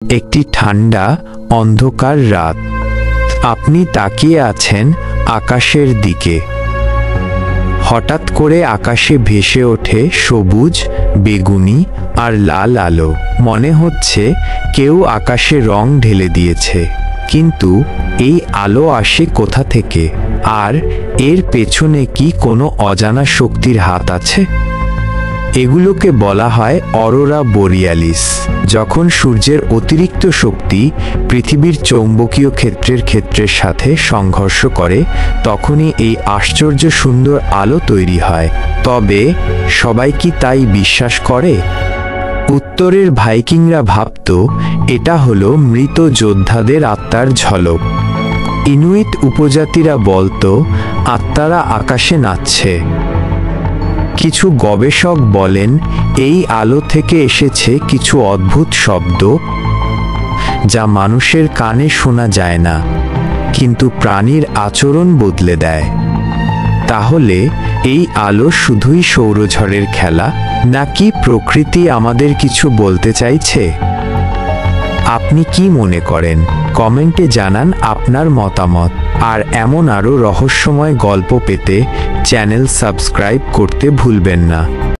একটি ঠান্ডা অন্ধকার রাত। আপনি তাকিয়ে আছেন আকাশের দিকে। হঠাৎ করে আকাশে ভেসে ওঠে সবুজ, বেগুনি আর লাল আলো। মনে হচ্ছে কেউ আকাশে রং ঢেলে দিয়েছে। কিন্তু এই আলো আসে কোথা থেকে? আর এর পেছনে কি কোনো অজানা শক্তির হাত আছে? এগুলোকে বলা হয় অরোরা বোরিয়ালিস। যখন সূর্যের অতিরিক্ত শক্তি পৃথিবীর চৌম্বকীয় ক্ষেত্রের সাথে সংঘর্ষ করে, তখনই এই আশ্চর্য সুন্দর আলো তৈরি হয়। তবে সবাই কি তাই বিশ্বাস করে? উত্তরের ভাইকিংরা ভাবত এটা হলো মৃত যোদ্ধাদের আত্মার ঝলক। ইনুইট উপজাতিরা বলতো আত্মারা আকাশে নাচছে। কিছু গবেষক বলেন এই আলো থেকে এসেছে কিছু অদ্ভুত শব্দ, যা মানুষের কানে শোনা যায় না, কিন্তু প্রাণীর আচরণ বদলে দেয়। তাহলে এই আলো শুধুই সৌরঝড়ের খেলা, নাকি প্রকৃতি আমাদের কিছু বলতে চাইছে? আপনি কি মনে করেন? কমেন্টে জানান আপনার মতামত। আর এমন আরও রহস্যময় গল্প পেতে চ্যানেল সাবস্ক্রাইব করতে ভুলবেন না।